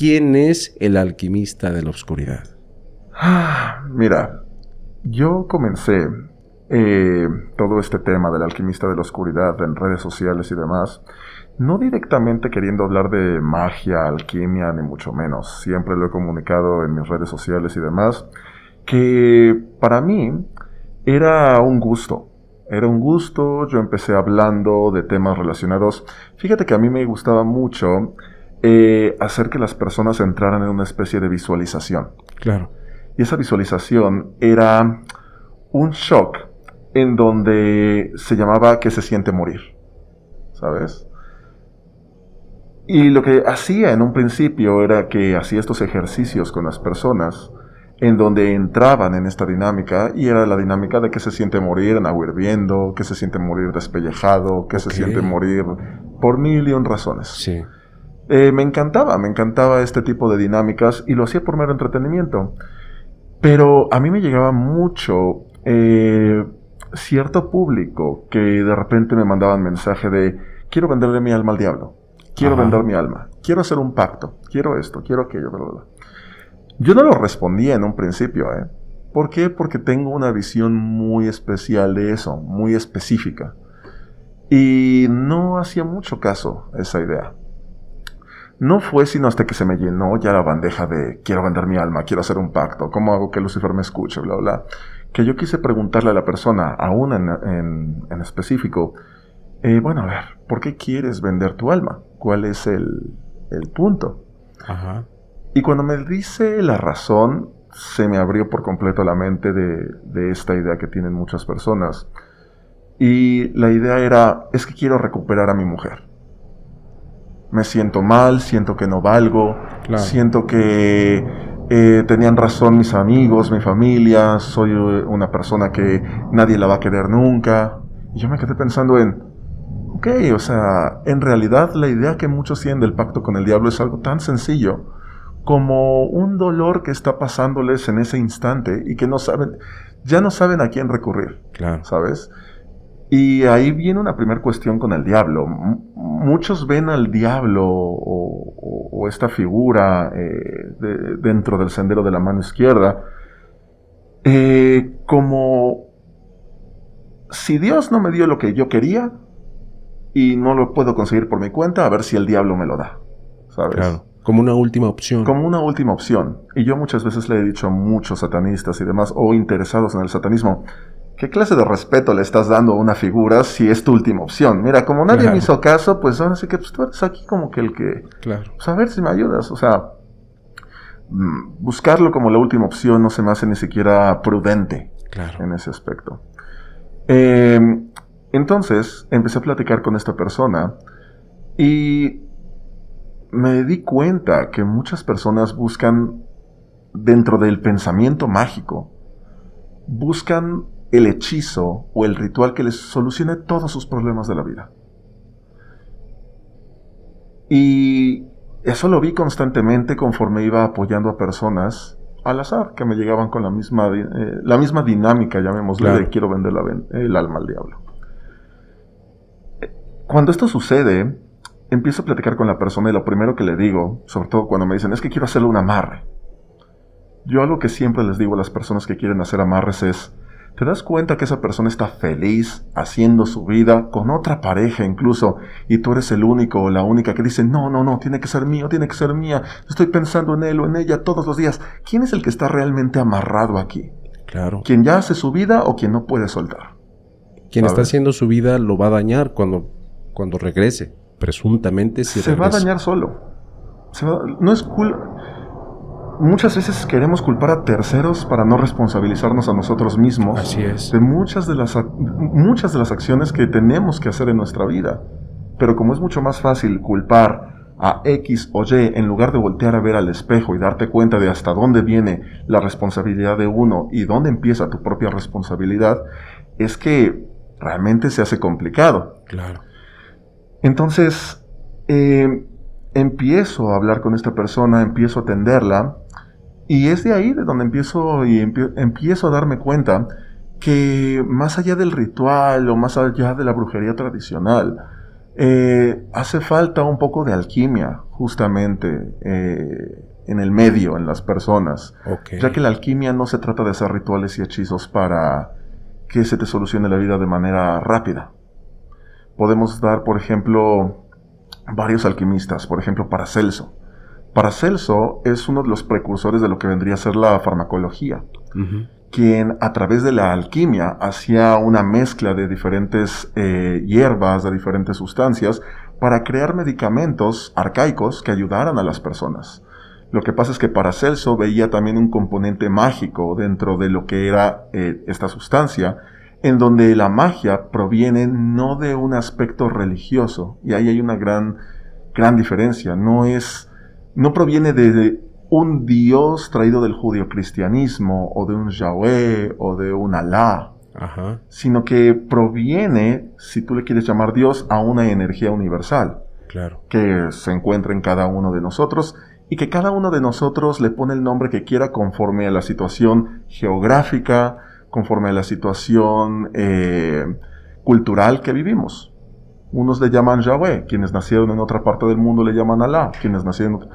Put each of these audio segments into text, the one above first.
¿quién es el alquimista de la oscuridad? Mira, yo comencé todo este tema del alquimista de la oscuridad en redes sociales y demás, no directamente queriendo hablar de magia, alquimia, ni mucho menos. Siempre lo he comunicado en mis redes sociales y demás, que para mí era un gusto. Era un gusto, yo empecé hablando de temas relacionados. Fíjate que a mí me gustaba mucho hacer que las personas entraran en una especie de visualización. Claro. Y esa visualización era un shock en donde se llamaba ¿qué se siente morir? ¿Sabes? Y lo que hacía en un principio era que hacía estos ejercicios con las personas en donde entraban en esta dinámica, y era la dinámica de qué se siente morir en agua hirviendo, qué se siente morir despellejado, qué se siente morir por mil y un razones. Sí. Me encantaba este tipo de dinámicas y lo hacía por mero entretenimiento. Pero a mí me llegaba mucho cierto público que de repente me mandaban mensaje de quiero venderle mi alma al diablo, quiero vender mi alma, quiero hacer un pacto, quiero esto, quiero aquello, bla, bla, bla. Yo no lo respondía en un principio, ¿Por qué? Porque tengo una visión muy especial de eso, muy específica. Y no hacía mucho caso a esa idea. No fue sino hasta que se me llenó ya la bandeja de quiero vender mi alma, quiero hacer un pacto, ¿cómo hago que Lucifer me escuche? Bla, bla, que yo quise preguntarle a la persona, aún en específico, bueno, a ver, ¿por qué quieres vender tu alma? ¿Cuál es el punto? Ajá. Y cuando me dice la razón, se me abrió por completo la mente de esta idea que tienen muchas personas. Y la idea era, es que quiero recuperar a mi mujer. Me siento mal, siento que no valgo, siento que tenían razón mis amigos, mi familia, soy una persona que nadie la va a querer nunca. Y yo me quedé pensando en, ok, o sea, en realidad la idea que muchos tienen del pacto con el diablo es algo tan sencillo como un dolor que está pasándoles en ese instante y que no saben, ya no saben a quién recurrir, ¿sabes? Y ahí viene una primera cuestión con el diablo. Muchos ven al diablo o esta figura dentro del sendero de la mano izquierda como si Dios no me dio lo que yo quería y no lo puedo conseguir por mi cuenta, a ver si el diablo me lo da, ¿sabes? Claro, como una última opción. Como una última opción. Y yo muchas veces le he dicho a muchos satanistas y demás, o interesados en el satanismo, ¿qué clase de respeto le estás dando a una figura si es tu última opción? Mira, como nadie me hizo caso, pues ahora sí que pues, tú eres aquí como que el que... Pues a ver si me ayudas. O sea, buscarlo como la última opción no se me hace ni siquiera prudente en ese aspecto. Entonces, empecé a platicar con esta persona y me di cuenta que muchas personas buscan, dentro del pensamiento mágico, buscan el hechizo o el ritual que les solucione todos sus problemas de la vida. Y eso lo vi constantemente conforme iba apoyando a personas al azar, que me llegaban con la misma dinámica, llamémosle, de quiero vender el alma al diablo. Cuando esto sucede, empiezo a platicar con la persona y lo primero que le digo, sobre todo cuando me dicen, es que quiero hacerle un amarre. Yo algo que siempre les digo a las personas que quieren hacer amarres es, ¿te das cuenta que esa persona está feliz haciendo su vida con otra pareja incluso y tú eres el único o la única que dice no, tiene que ser mío, tiene que ser mía, estoy pensando en él o en ella todos los días? ¿Quién es el que está realmente amarrado aquí? Claro. ¿Quién ya hace su vida o quien no puede soltar? Quien está haciendo su vida lo va a dañar cuando regrese, presuntamente si se regresa. Va a dañar solo. No es Muchas veces queremos culpar a terceros para no responsabilizarnos a nosotros mismos. Así es. De muchas de las acciones que tenemos que hacer en nuestra vida. Pero como es mucho más fácil culpar a X o Y en lugar de voltear a ver al espejo y darte cuenta de hasta dónde viene la responsabilidad de uno y dónde empieza tu propia responsabilidad, es que realmente se hace complicado. Claro. Entonces, empiezo a hablar con esta persona, empiezo a atenderla, y es de ahí de donde empiezo a darme cuenta que más allá del ritual o más allá de la brujería tradicional, Hace falta un poco de alquimia, justamente, en el medio, en las personas. Ok. Ya que la alquimia no se trata de hacer rituales y hechizos para que se te solucione la vida de manera rápida. Podemos dar, por ejemplo, varios alquimistas. Por ejemplo, Paracelso. Paracelso es uno de los precursores de lo que vendría a ser la farmacología, quien a través de la alquimia hacía una mezcla de diferentes hierbas, de diferentes sustancias, para crear medicamentos arcaicos que ayudaran a las personas. Lo que pasa es que Paracelso veía también un componente mágico dentro de lo que era esta sustancia, en donde la magia proviene no de un aspecto religioso, y ahí hay una gran diferencia. No proviene de un dios traído del judio-cristianismo, o de un Yahweh, o de un Alá, sino que proviene, si tú le quieres llamar Dios, a una energía universal, claro, que se encuentra en cada uno de nosotros, y que cada uno de nosotros le pone el nombre que quiera conforme a la situación geográfica, conforme a la situación cultural que vivimos. Unos le llaman Yahweh, quienes nacieron en otra parte del mundo le llaman Alá, quienes nacieron en otra...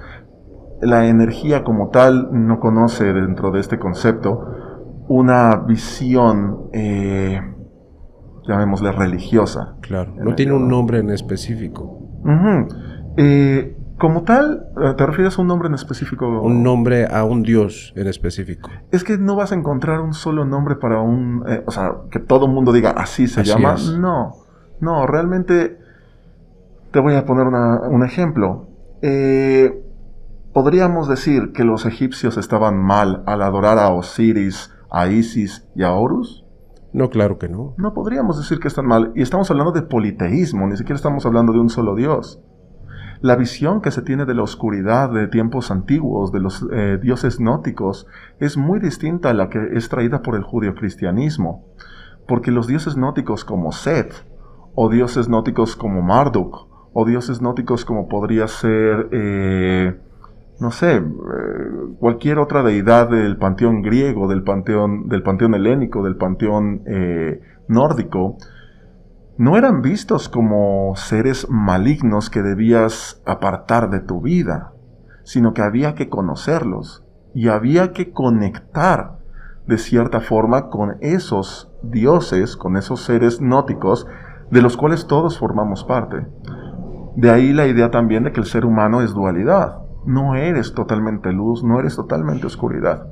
La energía como tal no conoce dentro de este concepto una visión, llamémosle religiosa. Claro, no tiene un nombre en específico. Como tal, ¿te refieres a un nombre en específico? Un nombre a un dios en específico. Es que no vas a encontrar un solo nombre para un... o sea, que todo el mundo diga así se llama. Es. No, realmente... Te voy a poner un ejemplo. ¿Podríamos decir que los egipcios estaban mal al adorar a Osiris, a Isis y a Horus? No, claro que no. No podríamos decir que están mal. Y estamos hablando de politeísmo, ni siquiera estamos hablando de un solo dios. La visión que se tiene de la oscuridad de tiempos antiguos, de los dioses nóticos, es muy distinta a la que es traída por el judio-cristianismo. Porque los dioses nóticos como Set, o dioses nóticos como Marduk, o dioses nóticos como podría ser, cualquier otra deidad del panteón griego, del panteón helénico, del panteón nórdico, no eran vistos como seres malignos que debías apartar de tu vida, sino que había que conocerlos y había que conectar de cierta forma con esos dioses, con esos seres nóticos, de los cuales todos formamos parte. De ahí la idea también de que el ser humano es dualidad. No eres totalmente luz, no eres totalmente oscuridad.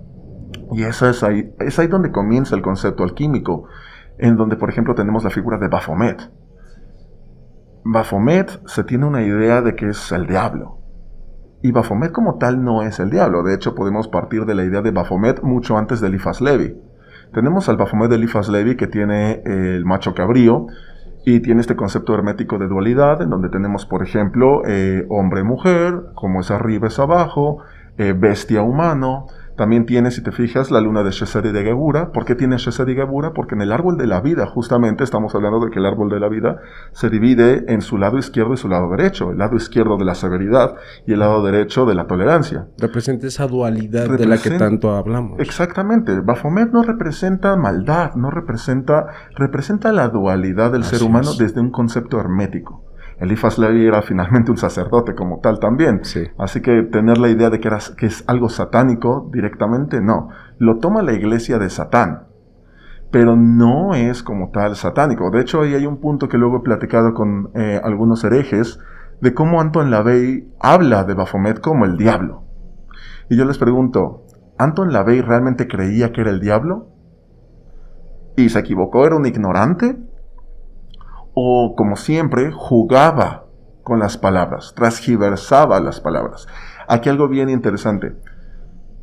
Y es ahí donde comienza el concepto alquímico, en donde, por ejemplo, tenemos la figura de Baphomet. Baphomet se tiene una idea de que es el diablo. Y Baphomet como tal no es el diablo. De hecho, podemos partir de la idea de Baphomet mucho antes de Eliphas Levi. Tenemos al Baphomet de Eliphas Levi, que tiene el macho cabrío, y tiene este concepto hermético de dualidad, en donde tenemos, por ejemplo, hombre-mujer, como es arriba es abajo, bestia-humano. También tiene, si te fijas, la luna de Shesed y de Gebura. ¿Por qué tiene Shesed y Gebura? Porque en el árbol de la vida, justamente, estamos hablando de que el árbol de la vida se divide en su lado izquierdo y su lado derecho. El lado izquierdo de la severidad y el lado derecho de la tolerancia. Representa esa dualidad de la que tanto hablamos. Exactamente. Baphomet no representa maldad, representa la dualidad del ser humano desde un concepto hermético. Eliphas Levi era finalmente un sacerdote como tal también. Sí. Así que tener la idea de que es algo satánico directamente, no. Lo toma la iglesia de Satán, pero no es como tal satánico. De hecho, ahí hay un punto que luego he platicado con algunos herejes, de cómo Anton LaVey habla de Baphomet como el diablo. Y yo les pregunto, ¿Anton LaVey realmente creía que era el diablo? ¿Y se equivocó? ¿Era un ignorante? O, como siempre, jugaba con las palabras, transgiversaba las palabras. Aquí algo bien interesante.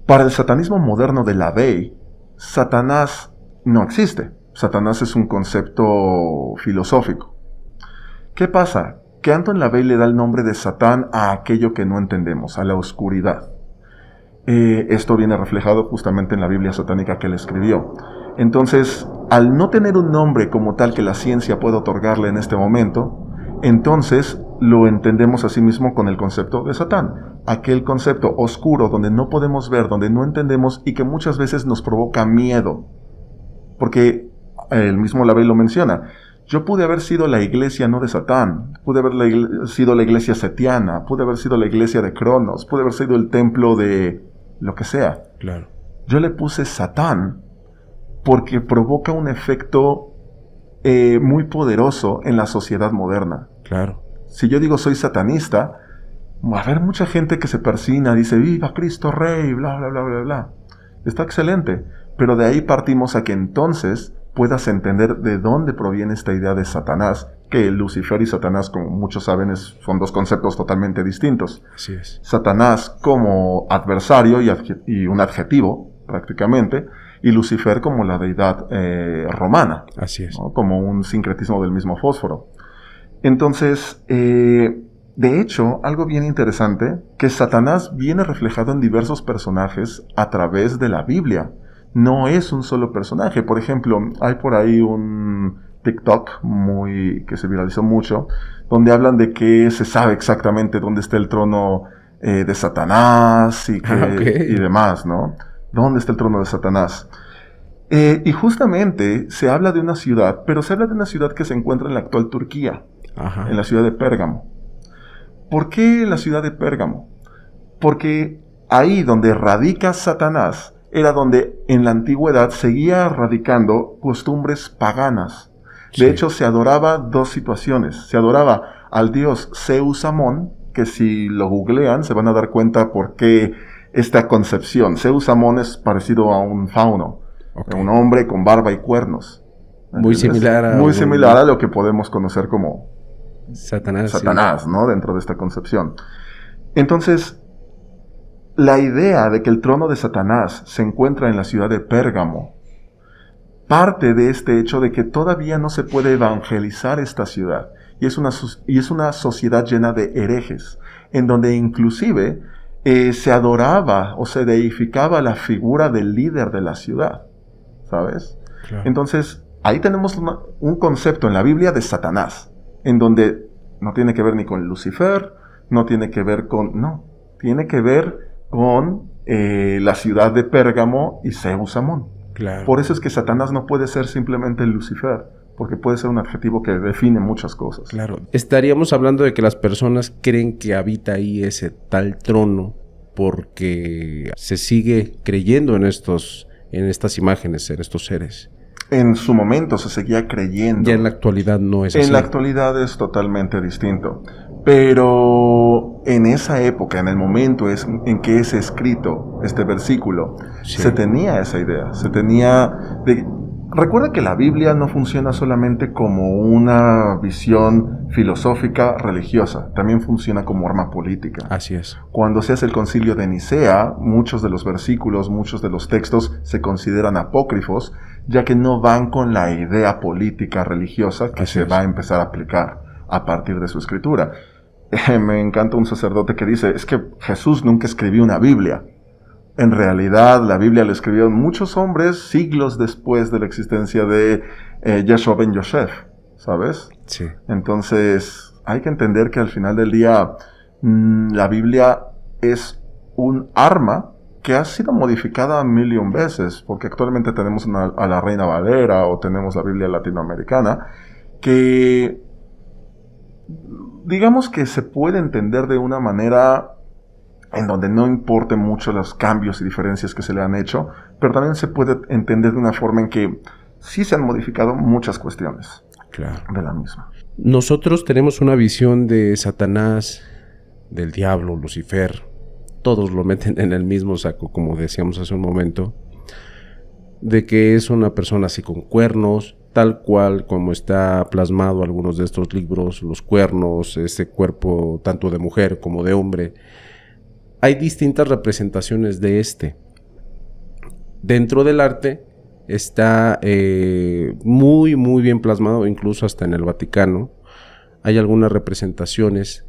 Para el satanismo moderno de LaVey, Satanás no existe. Satanás es un concepto filosófico. ¿Qué pasa? Que Anton LaVey le da el nombre de Satán a aquello que no entendemos, a la oscuridad. Esto viene reflejado justamente en la Biblia satánica que él escribió. Entonces, al no tener un nombre como tal que la ciencia pueda otorgarle en este momento, entonces lo entendemos a sí mismo con el concepto de Satán. Aquel concepto oscuro donde no podemos ver, donde no entendemos y que muchas veces nos provoca miedo. Porque el mismo LaVey lo menciona. Yo pude haber sido la iglesia no de Satán, pude haber sido la iglesia setiana, pude haber sido la iglesia de Cronos, pude haber sido el templo de lo que sea. Claro. Yo le puse Satán porque provoca un efecto muy poderoso en la sociedad moderna. Claro. Si yo digo soy satanista, va a haber mucha gente que se persina, dice viva Cristo Rey, bla, bla, bla, bla, bla. Está excelente, pero de ahí partimos a que entonces puedas entender de dónde proviene esta idea de Satanás, que Lucifer y Satanás, como muchos saben, son dos conceptos totalmente distintos. Así es. Satanás como adversario y un adjetivo, prácticamente, y Lucifer como la deidad romana. Así es. ¿No? Como un sincretismo del mismo fósforo. Entonces, de hecho, algo bien interesante, que Satanás viene reflejado en diversos personajes a través de la Biblia. No es un solo personaje. Por ejemplo, hay por ahí un TikTok que se viralizó mucho, donde hablan de que se sabe exactamente dónde está el trono de Satanás y demás, ¿no? ¿Dónde está el trono de Satanás? Y justamente se habla de una ciudad, pero se habla de una ciudad que se encuentra en la actual Turquía, en la ciudad de Pérgamo. ¿Por qué la ciudad de Pérgamo? Porque ahí donde radica Satanás era donde en la antigüedad seguía radicando costumbres paganas. De hecho, se adoraba dos situaciones. Se adoraba al dios Zeus Amón, que si lo googlean se van a dar cuenta por qué esta concepción. Zeus Amón es parecido a un fauno, un hombre con barba y cuernos. Muy similar a lo que podemos conocer como Satanás, sí, ¿no? Dentro de esta concepción. Entonces, la idea de que el trono de Satanás se encuentra en la ciudad de Pérgamo parte de este hecho de que todavía no se puede evangelizar esta ciudad. Y es una sociedad llena de herejes, en donde inclusive se adoraba o se deificaba la figura del líder de la ciudad, ¿sabes? Claro. Entonces, ahí tenemos un concepto en la Biblia de Satanás, en donde no tiene que ver ni con Lucifer, no tiene que ver con... No, tiene que ver con la ciudad de Pérgamo y Zeus Amón. Claro. Por eso es que Satanás no puede ser simplemente Lucifer, porque puede ser un adjetivo que define muchas cosas. Claro. Estaríamos hablando de que las personas creen que habita ahí ese tal trono porque se sigue creyendo en estas imágenes, en estos seres. En su momento se seguía creyendo. Ya en la actualidad no es así. En la actualidad es totalmente distinto. Pero en esa época, en el momento en que es escrito este versículo, sí, se tenía esa idea. Recuerda que la Biblia no funciona solamente como una visión filosófica religiosa, también funciona como arma política. Así es. Cuando se hace el concilio de Nicea, muchos de los versículos, muchos de los textos se consideran apócrifos, ya que no van con la idea política religiosa que se va a empezar a aplicar a partir de su escritura. Me encanta un sacerdote que dice, es que Jesús nunca escribió una Biblia. En realidad, la Biblia la escribieron muchos hombres siglos después de la existencia de Yeshua ben Yosef, ¿sabes? Sí. Entonces, hay que entender que al final del día, la Biblia es un arma que ha sido modificada 1,000,000 veces, porque actualmente tenemos a la Reina Valera o tenemos la Biblia latinoamericana, que digamos que se puede entender de una manera en donde no importe mucho los cambios y diferencias que se le han hecho, pero también se puede entender de una forma en que sí se han modificado muchas cuestiones de la misma. Nosotros tenemos una visión de Satanás, del diablo, Lucifer. Todos lo meten en el mismo saco, como decíamos hace un momento, de que es una persona así con cuernos, tal cual como está plasmado en algunos de estos libros, los cuernos, ese cuerpo tanto de mujer como de hombre. Hay distintas representaciones de este. Dentro del arte está muy, muy bien plasmado, incluso hasta en el Vaticano. Hay algunas representaciones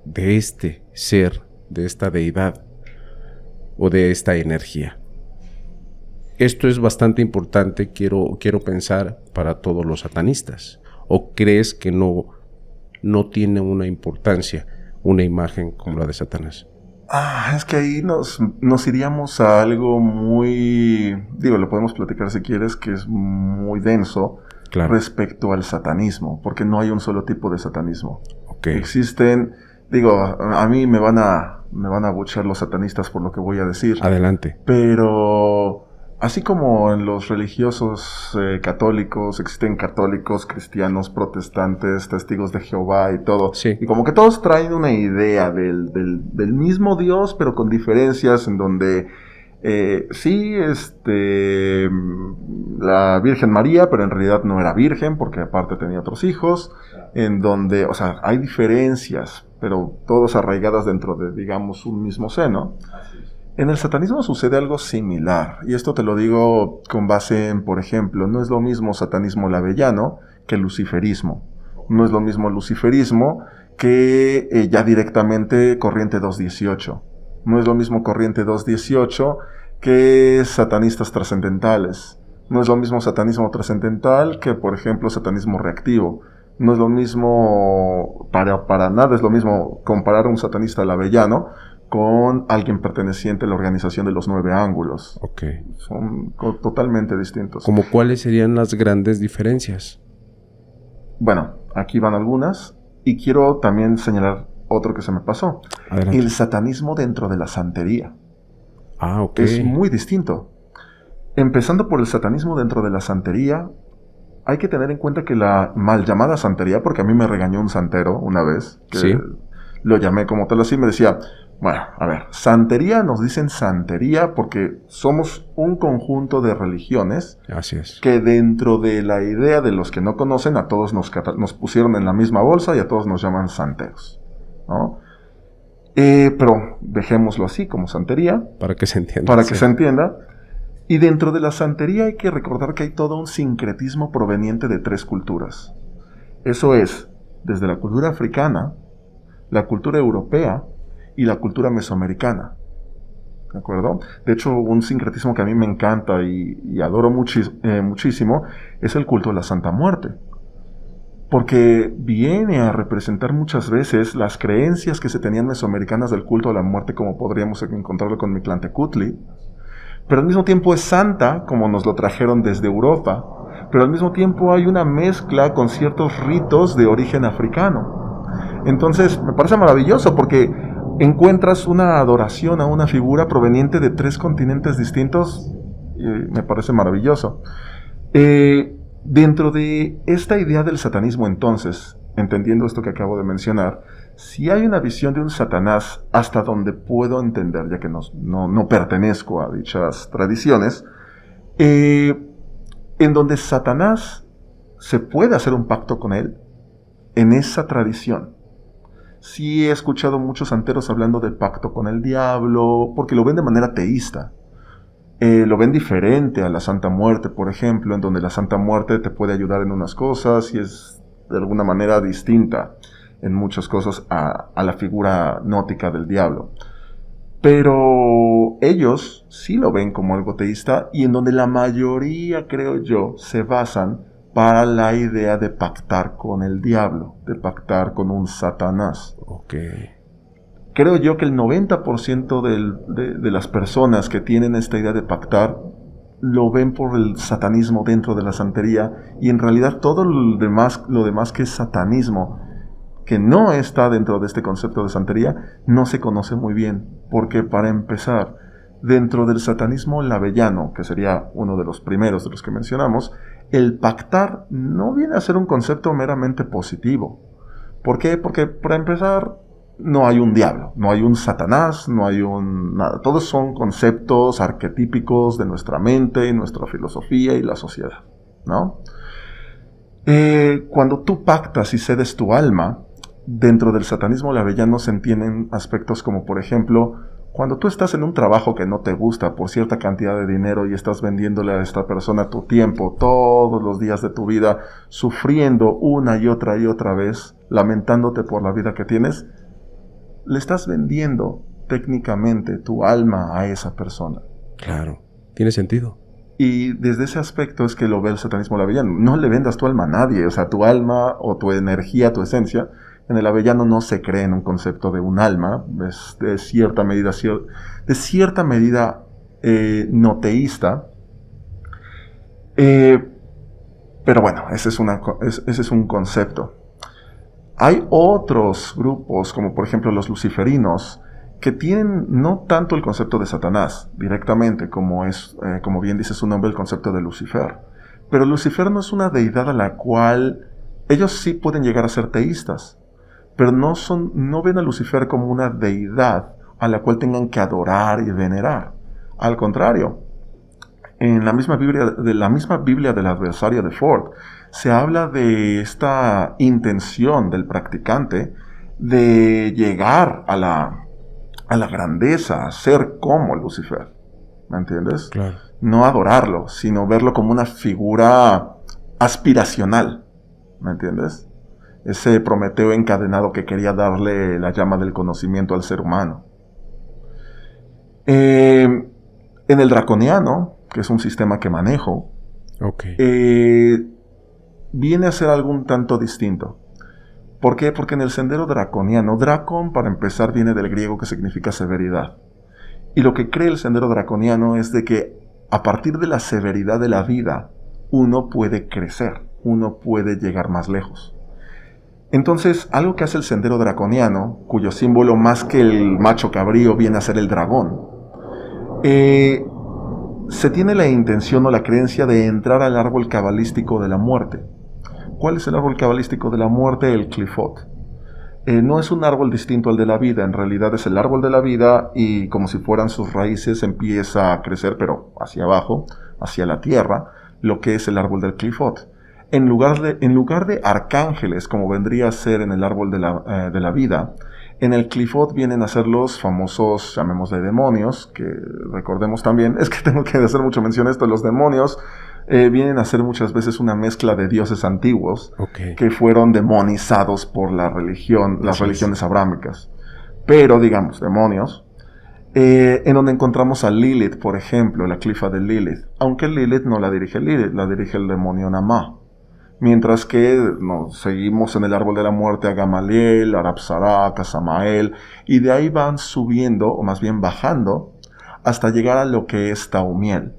de este ser, de esta deidad o de esta energía. Esto es bastante importante, quiero pensar, para todos los satanistas. ¿O crees que no tiene una importancia una imagen como la de Satanás? Es que ahí nos iríamos a algo muy... lo podemos platicar si quieres, que es muy denso, Claro. respecto al satanismo, porque no hay un solo tipo de satanismo. Okay. Existen, digo, a mí me van a abuchear los satanistas por lo que voy a decir. Adelante. Pero así como en los religiosos católicos, existen católicos, cristianos, protestantes, testigos de Jehová y todo. Sí. Y como que todos traen una idea del mismo Dios, pero con diferencias en donde la Virgen María, pero en realidad no era virgen, porque aparte tenía otros hijos, en donde, o sea, hay diferencias, pero todas arraigadas dentro de, digamos, un mismo seno. En el satanismo sucede algo similar, y esto te lo digo con base en, por ejemplo, no es lo mismo satanismo lavellano que luciferismo. No es lo mismo luciferismo que ya directamente corriente 218. No es lo mismo corriente 218 que satanistas trascendentales. No es lo mismo satanismo trascendental que, por ejemplo, satanismo reactivo. No es lo mismo, para nada es lo mismo comparar a un satanista lavellano con alguien perteneciente a la organización de los 9 ángulos. Okay. Son totalmente distintos. ¿Cómo cuáles serían las grandes diferencias? Bueno, aquí van algunas, y quiero también señalar otro que se me pasó. Adelante. El satanismo dentro de la santería. Ah, ok. Es muy distinto. Empezando por el satanismo dentro de la santería, hay que tener en cuenta que la mal llamada santería, porque a mí me regañó un santero una vez, que ¿Sí? Lo llamé como tal así, me decía, bueno, a ver, santería, nos dicen santería porque somos un conjunto de religiones. Así es. Que dentro de la idea de los que no conocen, a todos nos pusieron en la misma bolsa y a todos nos llaman santeros, ¿no? Pero dejémoslo así, como santería. Para que se entienda. Para que se entienda. Y dentro de la santería hay que recordar que hay todo un sincretismo proveniente de 3 culturas. Eso es, desde la cultura africana, la cultura europea y la cultura mesoamericana. ¿De acuerdo? De hecho, un sincretismo que a mí me encanta y adoro muchísimo es el culto de la Santa Muerte. Porque viene a representar muchas veces las creencias que se tenían mesoamericanas del culto a la muerte, como podríamos encontrarlo con Mictlantecutli. Pero al mismo tiempo es santa, como nos lo trajeron desde Europa. Pero al mismo tiempo hay una mezcla con ciertos ritos de origen africano. Entonces, me parece maravilloso porque encuentras una adoración a una figura proveniente de 3 continentes distintos. Me parece maravilloso. Dentro de esta idea del satanismo, entonces, entendiendo esto que acabo de mencionar, si hay una visión de un Satanás, hasta donde puedo entender, ya que no pertenezco a dichas tradiciones, en donde Satanás se puede hacer un pacto con él, en esa tradición. Sí he escuchado muchos santeros hablando de pacto con el diablo, porque lo ven de manera teísta. Lo ven diferente a la Santa Muerte, por ejemplo, en donde la Santa Muerte te puede ayudar en unas cosas y es de alguna manera distinta en muchas cosas a la figura gnóstica del diablo. Pero ellos sí lo ven como algo teísta y en donde la mayoría, creo yo, se basan para la idea de pactar con el diablo, de pactar con un Satanás. Ok. Creo yo que el 90% de las personas que tienen esta idea de pactar lo ven por el satanismo dentro de la santería y en realidad todo lo demás que es satanismo, que no está dentro de este concepto de santería, no se conoce muy bien. Porque para empezar, dentro del satanismo lavellano, que sería uno de los primeros de los que mencionamos, el pactar no viene a ser un concepto meramente positivo. ¿Por qué? Porque para empezar, no hay un diablo, no hay un Satanás, no hay nada. Todos son conceptos arquetípicos de nuestra mente y nuestra filosofía y la sociedad, ¿no? Cuando tú pactas y cedes tu alma, dentro del satanismo lavellano se entienden aspectos como, por ejemplo, cuando tú estás en un trabajo que no te gusta por cierta cantidad de dinero y estás vendiéndole a esta persona tu tiempo todos los días de tu vida, sufriendo una y otra vez, lamentándote por la vida que tienes, le estás vendiendo técnicamente tu alma a esa persona. Claro, tiene sentido. Y desde ese aspecto es que lo ve el satanismo lavellano. No le vendas tu alma a nadie, o sea, tu alma o tu energía, tu esencia. En el avellano no se cree en un concepto de un alma, es de cierta medida no teísta. Pero bueno, ese es un concepto. Hay otros grupos, como por ejemplo los luciferinos, que tienen no tanto el concepto de Satanás directamente, como bien dice su nombre, el concepto de Lucifer. Pero Lucifer no es una deidad a la cual ellos sí pueden llegar a ser teístas, pero no ven a Lucifer como una deidad a la cual tengan que adorar y venerar. Al contrario, en la misma Biblia del adversario de Ford, se habla de esta intención del practicante de llegar a la grandeza, a ser como Lucifer. ¿Me entiendes? Claro. No adorarlo, sino verlo como una figura aspiracional. ¿Me entiendes? Ese Prometeo encadenado que quería darle la llama del conocimiento al ser humano. En el draconiano, que es un sistema que manejo, viene a ser algo un tanto distinto. ¿Por qué? Porque en el sendero draconiano, dracon para empezar viene del griego que significa severidad. Y lo que cree el sendero draconiano es de que a partir de la severidad de la vida, uno puede crecer, uno puede llegar más lejos. Entonces, algo que hace el sendero draconiano, cuyo símbolo más que el macho cabrío viene a ser el dragón, se tiene la intención o la creencia de entrar al árbol cabalístico de la muerte. ¿Cuál es el árbol cabalístico de la muerte? El Qliphoth. No es un árbol distinto al de la vida, en realidad es el árbol de la vida y como si fueran sus raíces empieza a crecer, pero hacia abajo, hacia la tierra, lo que es el árbol del Qliphoth. En lugar de arcángeles, como vendría a ser en el árbol de la vida, en el Qliphoth vienen a ser los famosos, llamémosle demonios, que recordemos también, es que tengo que hacer mucha mención a esto, los demonios vienen a ser muchas veces una mezcla de dioses antiguos que fueron demonizados por las religiones abrámicas. Pero, digamos, demonios, en donde encontramos a Lilith, por ejemplo, la clifa de Lilith, aunque Lilith no la dirige Lilith, la dirige el demonio Namá. Mientras que seguimos en el árbol de la muerte a Gamaliel, a Rabsarak, a Samael, y de ahí van subiendo, o más bien bajando, hasta llegar a lo que es Taumiel.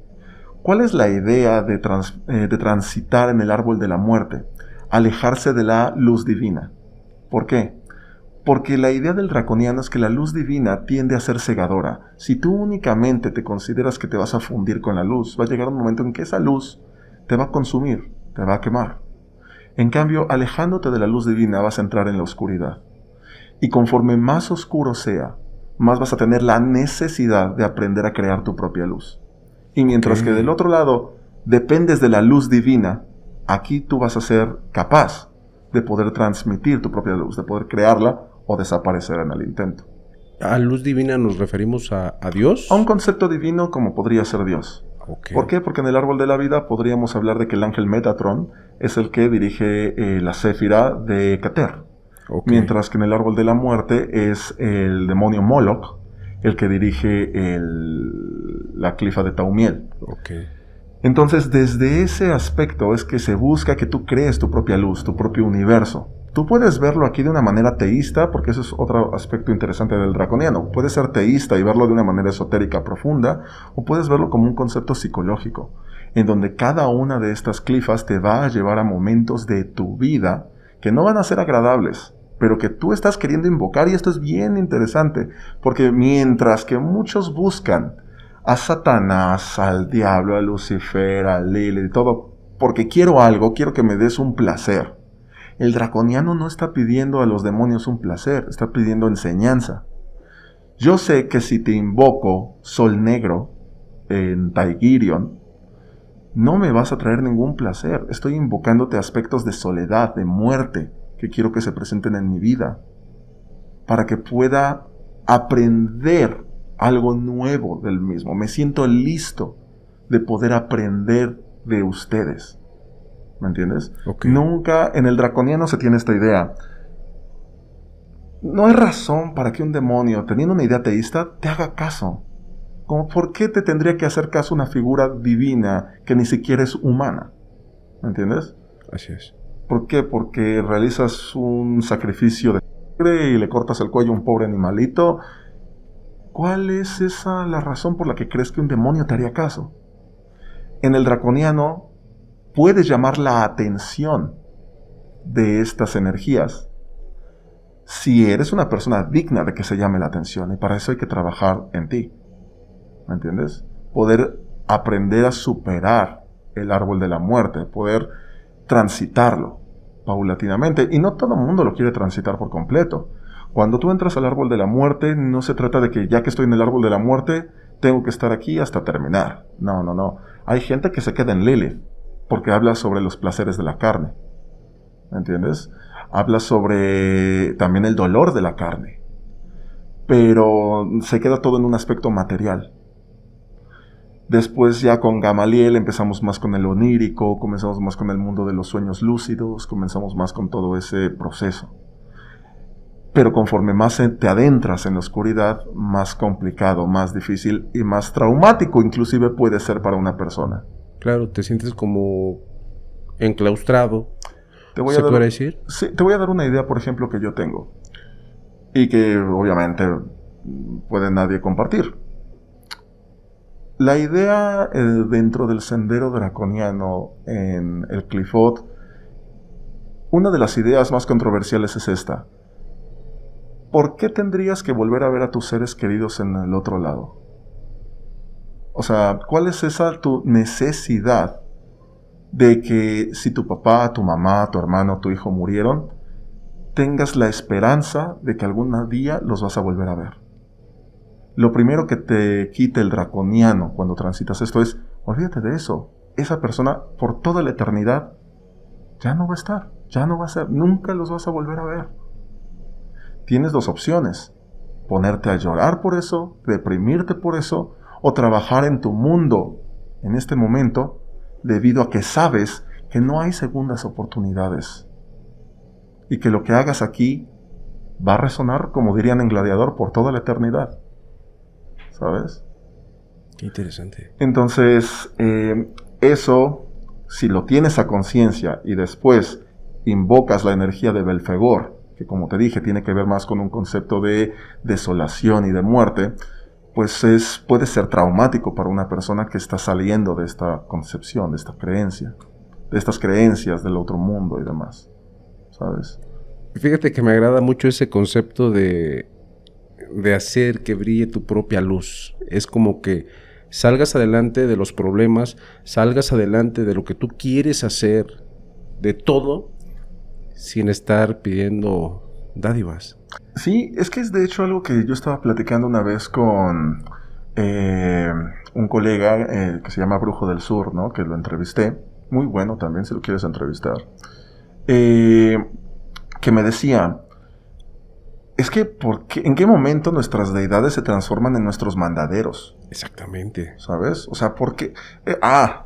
¿Cuál es la idea de transitar en el árbol de la muerte? Alejarse de la luz divina. ¿Por qué? Porque la idea del draconiano es que la luz divina tiende a ser cegadora. Si tú únicamente te consideras que te vas a fundir con la luz, va a llegar un momento en que esa luz te va a consumir, te va a quemar. En cambio, alejándote de la luz divina vas a entrar en la oscuridad. Y conforme más oscuro sea, más vas a tener la necesidad de aprender a crear tu propia luz. Y mientras que del otro lado dependes de la luz divina, aquí tú vas a ser capaz de poder transmitir tu propia luz, de poder crearla o desaparecer en el intento. ¿A luz divina nos referimos a Dios? A un concepto divino como podría ser Dios. ¿Por qué? Porque en el árbol de la vida podríamos hablar de que el ángel Metatron es el que dirige la Séfira de Keter. Mientras que en el árbol de la muerte es el demonio Moloch el que dirige la clifa de Taumiel. Entonces, desde ese aspecto es que se busca que tú crees tu propia luz, tu propio universo. Tú puedes verlo aquí de una manera teísta, porque eso es otro aspecto interesante del draconiano. Puedes ser teísta y verlo de una manera esotérica profunda, o puedes verlo como un concepto psicológico, en donde cada una de estas clifas te va a llevar a momentos de tu vida que no van a ser agradables, pero que tú estás queriendo invocar, y esto es bien interesante, porque mientras que muchos buscan a Satanás, al diablo, a Lucifer, a Lilith y todo, porque quiero algo, quiero que me des un placer. El draconiano no está pidiendo a los demonios un placer, está pidiendo enseñanza. Yo sé que si te invoco Sol Negro en Taigirion, no me vas a traer ningún placer. Estoy invocándote aspectos de soledad, de muerte, que quiero que se presenten en mi vida, para que pueda aprender algo nuevo del mismo. Me siento listo de poder aprender de ustedes. ¿Me entiendes? Nunca en el draconiano se tiene esta idea. No hay razón para que un demonio, teniendo una idea teísta, te haga caso. Como, ¿por qué te tendría que hacer caso una figura divina que ni siquiera es humana? ¿Me entiendes? Así es. ¿Por qué? Porque realizas un sacrificio de sangre y le cortas el cuello a un pobre animalito. ¿Cuál es la razón por la que crees que un demonio te haría caso? En el draconiano, puedes llamar la atención de estas energías si eres una persona digna de que se llame la atención, y para eso hay que trabajar en ti, ¿me entiendes? Poder aprender a superar el árbol de la muerte, poder transitarlo paulatinamente, y no todo el mundo lo quiere transitar por completo. Cuando tú entras al árbol de la muerte, no se trata de que ya que estoy en el árbol de la muerte, tengo que estar aquí hasta terminar. No. Hay gente que se queda en Lilith, porque habla sobre los placeres de la carne, ¿me entiendes? Habla sobre también el dolor de la carne, pero se queda todo en un aspecto material. Después ya con Gamaliel empezamos más con el onírico, comenzamos más con el mundo de los sueños lúcidos, comenzamos más con todo ese proceso. Pero conforme más te adentras en la oscuridad, más complicado, más difícil y más traumático inclusive puede ser para una persona. Claro, te sientes como enclaustrado. ¿Se puede decir? Sí, te voy a dar una idea, por ejemplo, que yo tengo. Y que obviamente puede nadie compartir. La idea dentro del sendero draconiano en el Qliphoth, una de las ideas más controversiales es esta. ¿Por qué tendrías que volver a ver a tus seres queridos en el otro lado? O sea, ¿cuál es esa tu necesidad de que si tu papá, tu mamá, tu hermano, tu hijo murieron, tengas la esperanza de que algún día los vas a volver a ver? Lo primero que te quita el draconiano cuando transitas esto es, olvídate de eso. Esa persona por toda la eternidad ya no va a estar, ya no va a ser, nunca los vas a volver a ver. Tienes dos opciones: ponerte a llorar por eso, deprimirte por eso, o trabajar en tu mundo en este momento, debido a que sabes que no hay segundas oportunidades y que lo que hagas aquí va a resonar, como dirían en Gladiador, por toda la eternidad. ¿Sabes? Qué interesante. Entonces, eso, si lo tienes a conciencia y después invocas la energía de Belfegor, que como te dije tiene que ver más con un concepto de desolación y de muerte, pues puede ser traumático para una persona que está saliendo de esta concepción, de esta creencia, de estas creencias del otro mundo y demás, ¿sabes? Fíjate que me agrada mucho ese concepto de hacer que brille tu propia luz. Es como que salgas adelante de los problemas, salgas adelante de lo que tú quieres hacer, de todo, sin estar pidiendo dádivas. Sí, es que es de hecho algo que yo estaba platicando una vez con un colega que se llama Brujo del Sur, ¿no? Que lo entrevisté. Muy bueno también, si lo quieres entrevistar. Que me decía, es que ¿en qué momento nuestras deidades se transforman en nuestros mandaderos? Exactamente. ¿Sabes? O sea, porque...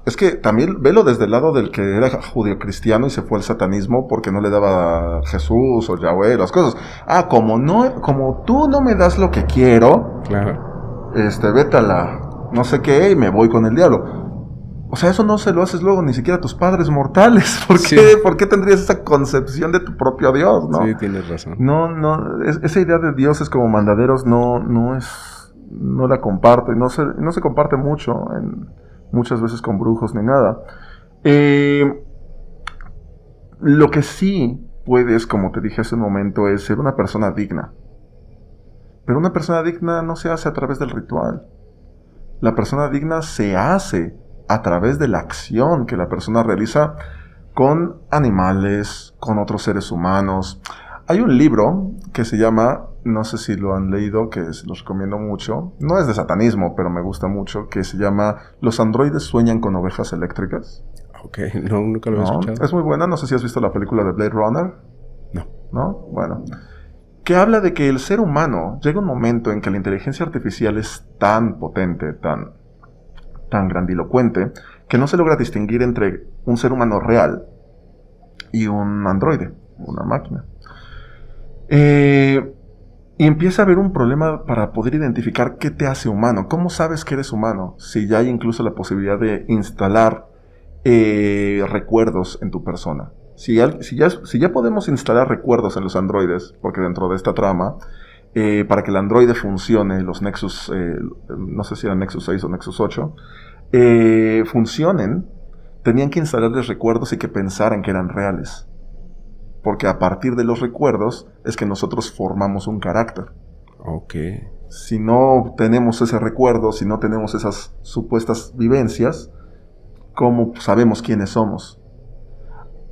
es que también velo desde el lado del que era judio-cristiano y se fue al satanismo porque no le daba a Jesús o Yahweh las cosas. Como tú no me das lo que quiero, claro, vete a la no sé qué y me voy con el diablo. O sea, eso no se lo haces luego ni siquiera a tus padres mortales. ¿Por qué tendrías esa concepción de tu propio Dios, no? Sí, tienes razón. Esa idea de dioses como mandaderos no la comparto y no se comparte mucho muchas veces con brujos ni nada. Lo que sí puedes, como te dije hace un momento, es ser una persona digna. Pero una persona digna no se hace a través del ritual. La persona digna se hace a través de la acción que la persona realiza con animales, con otros seres humanos. Hay un libro que se llama, no sé si lo han leído, que los recomiendo mucho, no es de satanismo, pero me gusta mucho, que se llama ¿Los androides sueñan con ovejas eléctricas? Ok, no, nunca lo he escuchado. Es muy buena, no sé si has visto la película de Blade Runner. ¿No? Bueno. Que habla de que el ser humano llega un momento en que la inteligencia artificial es tan potente, tan grandilocuente, que no se logra distinguir entre un ser humano real y un androide, una máquina. Y empieza a haber un problema para poder identificar qué te hace humano. ¿Cómo sabes que eres humano? Si ya hay incluso la posibilidad de instalar recuerdos en tu persona. Si ya podemos instalar recuerdos en los androides, porque dentro de esta trama, para que el androide funcione, los Nexus, no sé si era Nexus 6 o Nexus 8, funcionen, tenían que instalarles recuerdos y que pensaran que eran reales. Porque a partir de los recuerdos es que nosotros formamos un carácter. Ok. Si no tenemos ese recuerdo, si no tenemos esas supuestas vivencias, ¿cómo sabemos quiénes somos?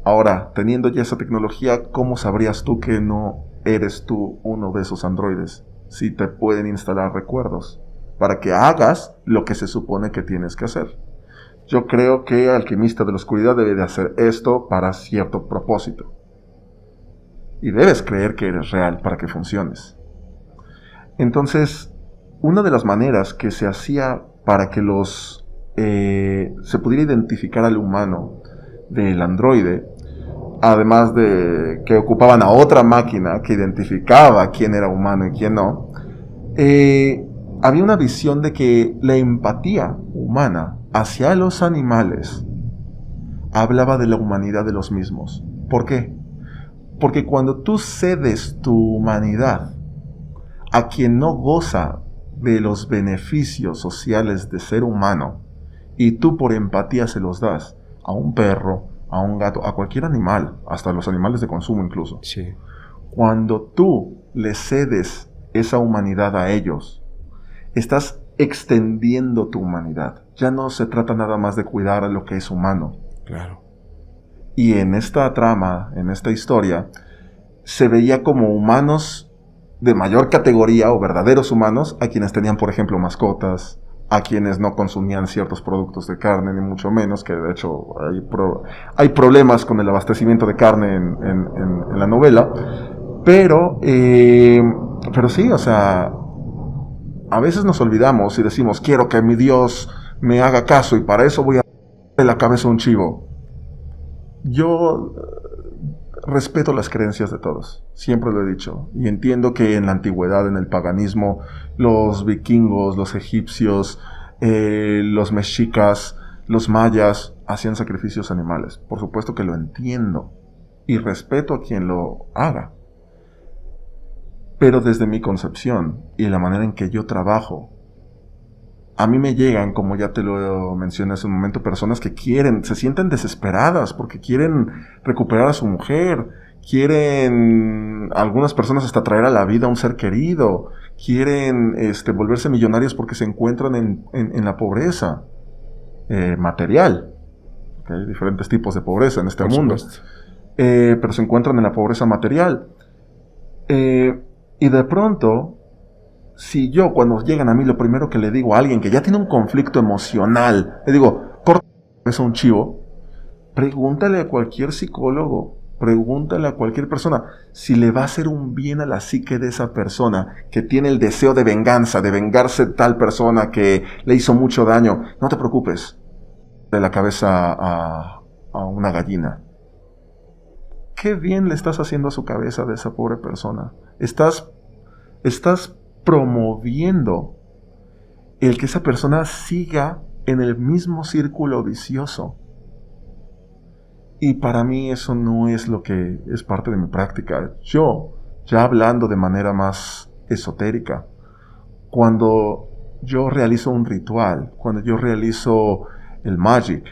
Ahora, teniendo ya esa tecnología, ¿cómo sabrías tú que no eres tú uno de esos androides? Si te pueden instalar recuerdos para que hagas lo que se supone que tienes que hacer. Yo creo que Alquimista de la Oscuridad debe de hacer esto para cierto propósito. Y debes creer que eres real para que funciones. Entonces, una de las maneras que se hacía para que se pudiera identificar al humano del androide, además de que ocupaban a otra máquina que identificaba quién era humano y quién no, había una visión de que la empatía humana hacia los animales hablaba de la humanidad de los mismos. ¿Por qué? Porque cuando tú cedes tu humanidad a quien no goza de los beneficios sociales de ser humano, y tú por empatía se los das a un perro, a un gato, a cualquier animal, hasta los animales de consumo incluso. Sí. Cuando tú le cedes esa humanidad a ellos, estás extendiendo tu humanidad. Ya no se trata nada más de cuidar a lo que es humano. Claro. Y en esta trama, en esta historia, se veía como humanos de mayor categoría o verdaderos humanos a quienes tenían, por ejemplo, mascotas, a quienes no consumían ciertos productos de carne, ni mucho menos, que de hecho hay problemas con el abastecimiento de carne en la novela, pero sí, o sea, a veces nos olvidamos y decimos, quiero que mi Dios me haga caso y para eso voy a darle la cabeza a un chivo. Yo respeto las creencias de todos, siempre lo he dicho, y entiendo que en la antigüedad, en el paganismo, los vikingos, los egipcios, los mexicas, los mayas hacían sacrificios animales. Por supuesto que lo entiendo y respeto a quien lo haga, pero desde mi concepción y la manera en que yo trabajo, a mí me llegan, como ya te lo mencioné hace un momento, personas que se sienten desesperadas porque quieren recuperar a su mujer, quieren, algunas personas hasta traer a la vida a un ser querido, quieren volverse millonarios porque se encuentran en la pobreza material. Hay diferentes tipos de pobreza en este mundo, pero se encuentran en la pobreza material. Y de pronto, si yo, cuando llegan a mí, lo primero que le digo a alguien que ya tiene un conflicto emocional, le digo, corta a un chivo, pregúntale a cualquier psicólogo, pregúntale a cualquier persona si le va a hacer un bien a la psique de esa persona que tiene el deseo de venganza, de vengarse de tal persona que le hizo mucho daño. No te preocupes, de la cabeza a una gallina. Qué bien le estás haciendo a su cabeza de esa pobre persona. Estás promoviendo el que esa persona siga en el mismo círculo vicioso. Y para mí eso no es lo que es parte de mi práctica. Yo, ya hablando de manera más esotérica, cuando yo realizo un ritual, cuando yo realizo el magic,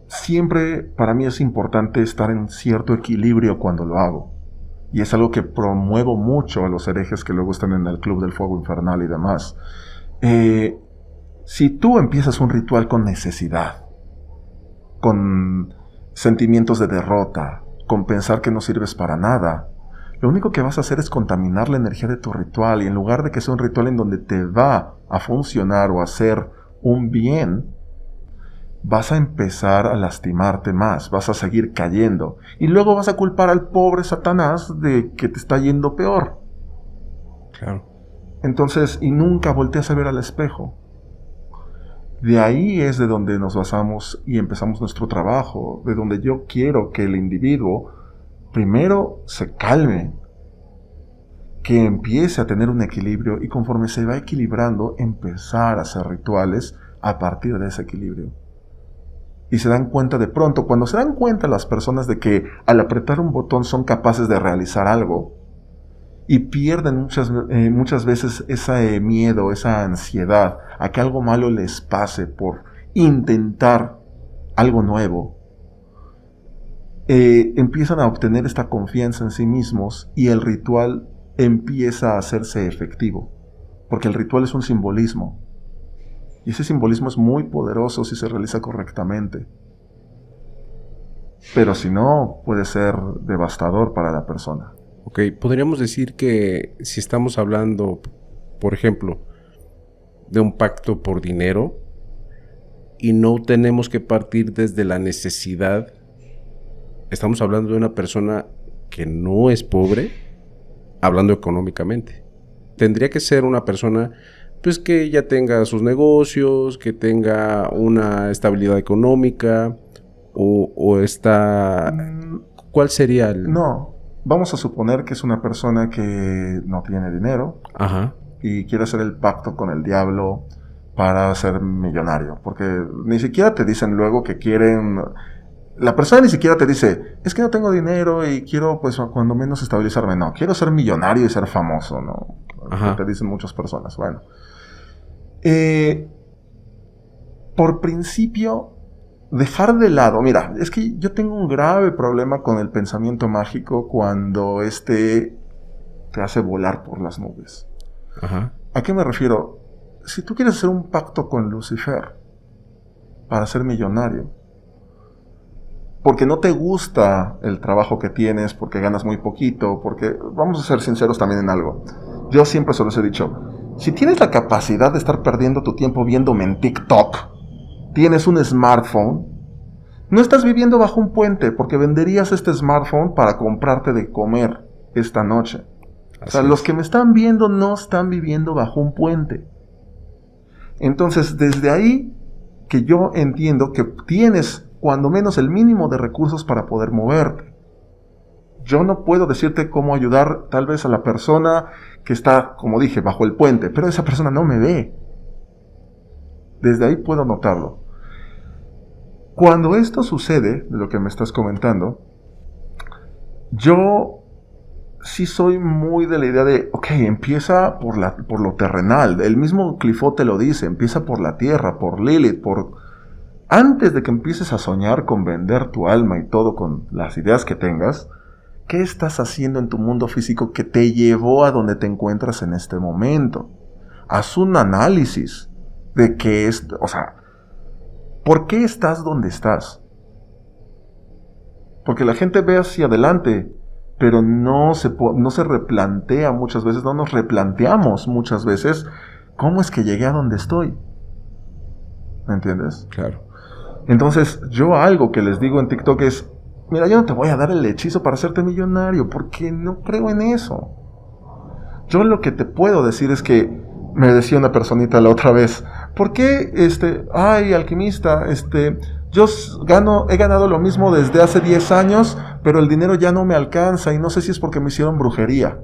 siempre para mí es importante estar en cierto equilibrio cuando lo hago. Y es algo que promuevo mucho a los herejes que luego están en el Club del Fuego Infernal y demás. Si tú empiezas un ritual con necesidad, con sentimientos de derrota, con pensar que no sirves para nada, lo único que vas a hacer es contaminar la energía de tu ritual, y en lugar de que sea un ritual en donde te va a funcionar o a hacer un bien, vas a empezar a lastimarte más, vas a seguir cayendo, y luego vas a culpar al pobre Satanás de que te está yendo peor. Claro. Entonces, y nunca volteas a ver al espejo. De ahí es de donde nos basamos y empezamos nuestro trabajo, de donde yo quiero que el individuo primero se calme, que empiece a tener un equilibrio, y conforme se va equilibrando, empezar a hacer rituales a partir de ese equilibrio. Y se dan cuenta de pronto, cuando se dan cuenta las personas de que al apretar un botón son capaces de realizar algo, y pierden muchas veces ese miedo, esa ansiedad a que algo malo les pase por intentar algo nuevo. Empiezan a obtener esta confianza en sí mismos y el ritual empieza a hacerse efectivo, porque el ritual es un simbolismo y ese simbolismo es muy poderoso si se realiza correctamente, pero si no puede ser devastador para la persona. Ok, podríamos decir que si estamos hablando, por ejemplo, de un pacto por dinero y no tenemos que partir desde la necesidad, estamos hablando de una persona que no es pobre, hablando económicamente. Tendría que ser una persona pues que ya tenga sus negocios, que tenga una estabilidad económica o está... ¿Cuál sería el...? No, vamos a suponer que es una persona que no tiene dinero. Ajá. Y quiere hacer el pacto con el diablo para ser millonario, porque ni siquiera te dicen luego que quieren... La persona ni siquiera te dice, es que no tengo dinero y quiero, pues, cuando menos estabilizarme. No, quiero ser millonario y ser famoso, ¿no? Ajá. Te dicen muchas personas. Bueno. Por principio, dejar de lado... Mira, es que yo tengo un grave problema con el pensamiento mágico cuando te hace volar por las nubes. Ajá. ¿A qué me refiero? Si tú quieres hacer un pacto con Lucifer para ser millonario, porque no te gusta el trabajo que tienes, porque ganas muy poquito, porque, vamos a ser sinceros también en algo, yo siempre se los he dicho, si tienes la capacidad de estar perdiendo tu tiempo viéndome en TikTok, tienes un smartphone, no estás viviendo bajo un puente, porque venderías este smartphone para comprarte de comer esta noche. O sea, los que me están viendo no están viviendo bajo un puente. Entonces, desde ahí que yo entiendo que tienes cuando menos el mínimo de recursos para poder moverte. Yo no puedo decirte cómo ayudar tal vez a la persona que está, como dije, bajo el puente, pero esa persona no me ve. Desde ahí puedo notarlo. Cuando esto sucede, de lo que me estás comentando, yo sí soy muy de la idea de, ok, empieza por lo terrenal. El mismo Clifford te lo dice, empieza por la tierra, por Lilith, antes de que empieces a soñar con vender tu alma y todo con las ideas que tengas, ¿qué estás haciendo en tu mundo físico que te llevó a donde te encuentras en este momento? Haz un análisis de qué es, o sea, ¿por qué estás donde estás? Porque la gente ve hacia adelante, pero no se replantea muchas veces, no nos replanteamos muchas veces cómo es que llegué a donde estoy. ¿Me entiendes? Claro. Entonces, yo algo que les digo en TikTok es, mira, yo no te voy a dar el hechizo para hacerte millonario, porque no creo en eso. Yo lo que te puedo decir es que, me decía una personita la otra vez, ¿por qué, ay, alquimista, yo he ganado lo mismo desde hace 10 años, pero el dinero ya no me alcanza y no sé si es porque me hicieron brujería?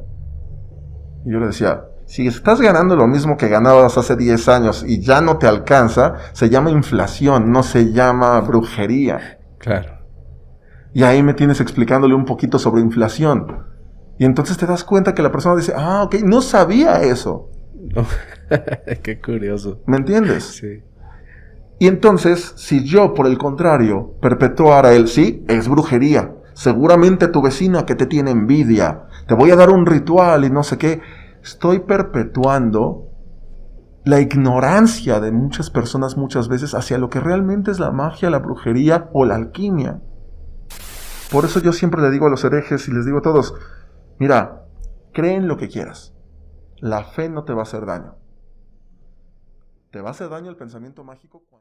Y yo le decía, si estás ganando lo mismo que ganabas hace 10 años y ya no te alcanza, se llama inflación, no se llama brujería. Claro. Y ahí me tienes explicándole un poquito sobre inflación. Y entonces te das cuenta que la persona dice, ok, no sabía eso. No. Qué curioso. ¿Me entiendes? Sí. Y entonces, si yo, por el contrario, perpetuara sí, es brujería. Seguramente tu vecina que te tiene envidia, te voy a dar un ritual y no sé qué. Estoy perpetuando la ignorancia de muchas personas muchas veces hacia lo que realmente es la magia, la brujería o la alquimia. Por eso yo siempre le digo a los herejes y les digo a todos, mira, cree en lo que quieras. La fe no te va a hacer daño. Te va a hacer daño el pensamiento mágico cuando...